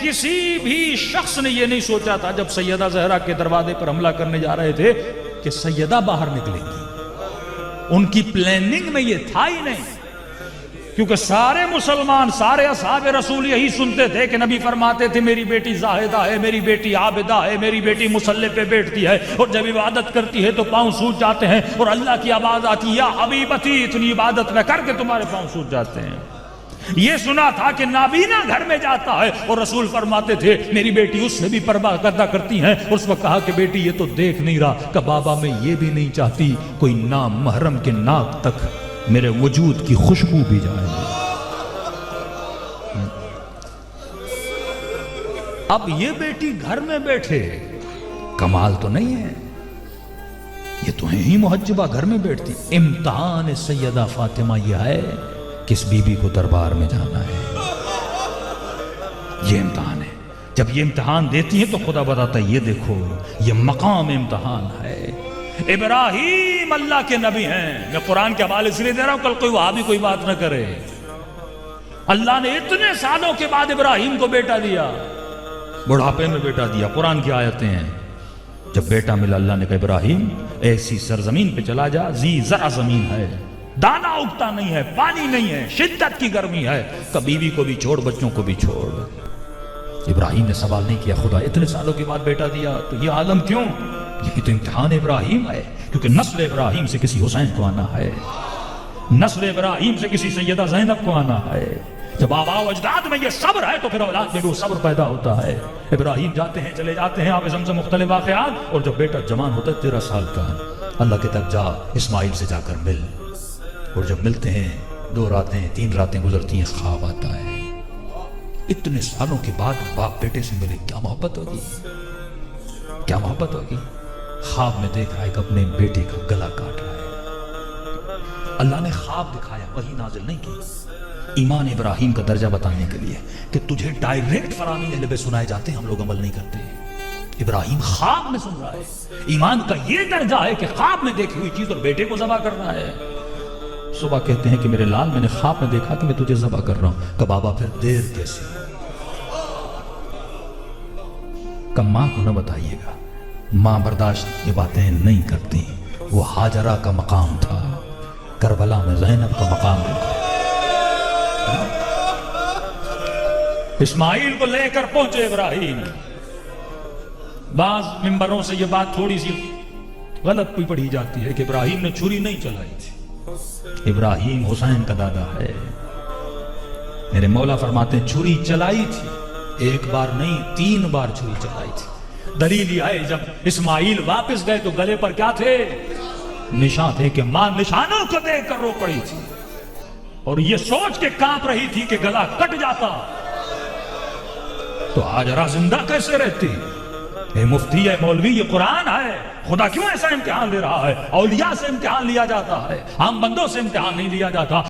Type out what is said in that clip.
کسی بھی شخص نے یہ نہیں سوچا تھا جب سیدہ زہرا کے دروازے پر حملہ کرنے جا رہے تھے کہ سیدہ باہر نکلیں گی، ان کی پلاننگ میں یہ تھا ہی نہیں، کیونکہ سارے مسلمان، سارے اصحاب رسول یہی سنتے تھے کہ نبی فرماتے تھے میری بیٹی زاہدہ ہے، میری بیٹی عابدہ ہے، میری بیٹی مصلی پہ بیٹھتی ہے اور جب عبادت کرتی ہے تو پاؤں سوج جاتے ہیں، اور اللہ کی آواز آتی یا حبیبتی اتنی عبادت نہ کر کے تمہارے پاؤں سوج جاتے ہیں۔ یہ سنا تھا کہ نابینا گھر میں جاتا ہے اور رسول فرماتے تھے میری بیٹی اس سے بھی پرواہ کرتی ہیں، اور اس وقت کہا کہ بیٹی یہ تو دیکھ نہیں رہا کہ بابا میں یہ بھی نہیں چاہتی کوئی نامحرم کے ناک تک میرے وجود کی خوشبو بھی جائے۔ اب یہ بیٹی گھر میں بیٹھے کمال تو نہیں ہے، یہ تو ہیں ہی محجبہ گھر میں بیٹھتی۔ امتحان سیدہ فاطمہ یہ ہے کس بی بی کو دربار میں جانا ہے، یہ امتحان ہے۔ جب یہ امتحان دیتی ہیں تو خدا بتاتا ہے یہ دیکھو یہ مقام امتحان ہے۔ ابراہیم اللہ کے نبی ہیں، میں قرآن کے حوالے سے دے رہا ہوں، کل کوئی وہابی کوئی بات نہ کرے۔ اللہ نے اتنے سالوں کے بعد ابراہیم کو بیٹا دیا، بڑھاپے میں بیٹا دیا، قرآن کی آیتیں ہیں۔ جب بیٹا ملا اللہ نے کہا ابراہیم ایسی سرزمین پہ چلا جا ذی زرع زمین ہے، دانا اگتا نہیں ہے، پانی نہیں ہے، شدت کی گرمی ہے، کہ بیوی کو بھی چھوڑ بچوں کو بھی چھوڑ۔ ابراہیم نے سوال نہیں کیا خدا اتنے سالوں کے بعد بیٹا دیا تو یہ عالم کیوں؟ یہی تو امتحان ابراہیم ہے، کیونکہ نسل ابراہیم سے کسی حسین کو آنا ہے، نسل ابراہیم سے کسی سیدہ زینب کو آنا ہے۔ جب آباء و اجداد میں یہ صبر ہے تو پھر اولاد میں بھی وہ صبر پیدا ہوتا ہے۔ ابراہیم جاتے ہیں چلے جاتے ہیں، آب زمزم مختلف واقعات، اور جب بیٹا جوان ہوتا ہے 13 سال کا، اللہ کے تک جا اسماعیل سے جا کر مل، اور جب ملتے ہیں 2 راتیں 3 راتیں گزرتی ہیں، خواب آتا ہے۔ اتنے سالوں کے بعد باپ بیٹے سے ملے، کیا محبت ہوگی، کیا محبت ہوگی۔ خواب میں دیکھ رہا ہے کہ اپنے بیٹے کا گلا کاٹ رہا ہے۔ اللہ نے خواب دکھایا، وحی نازل نہیں کی، ایمان ابراہیم کا درجہ بتانے کے لیے کہ تجھے ڈائریکٹ فرامین لبے سنائے جاتے ہیں، ہم لوگ عمل نہیں کرتے۔ ابراہیم خواب میں سن رہا ہے، ایمان کا یہ درجہ ہے کہ خواب میں دیکھی ہوئی چیز اور بیٹے کو ذبح کر رہا ہے۔ صبح کہتے ہیں کہ میرے لال میں نے خواب میں دیکھا کہ میں تجھے ذبح کر رہا ہوں، کہ بابا پھر دیر کیسے؟ کہ ماں کو نہ بتائیے گا، ماں برداشت یہ باتیں نہیں کرتی، وہ ہاجرہ کا مقام تھا، کربلا میں زینب کا مقام دیکھا۔ اسماعیل کو لے کر پہنچے ابراہیم۔ بعض ممبروں سے یہ بات تھوڑی سی غلط بھی پڑھی جاتی ہے کہ ابراہیم نے چھری نہیں چلائی تھی، ابراہیم حسین کا دادا ہے۔ میرے مولا فرماتے ہیں چھری چلائی تھی، 1 بار نہیں 3 بار چھری چلائی تھی۔ دلیل یہ ہے جب اسماعیل واپس گئے تو گلے پر کیا تھے؟ نشان تھے کہ ماں نشانوں کو دیکھ کر رو پڑی تھی، اور یہ سوچ کے کانپ رہی تھی کہ گلا کٹ جاتا تو ہاجرہ زندہ کیسے رہتی۔ اے مفتی، اے مولوی، یہ قرآن ہے، خدا کیوں ایسا امتحان دے رہا ہے؟ اولیاء سے امتحان لیا جاتا ہے، عام بندوں سے امتحان نہیں لیا جاتا۔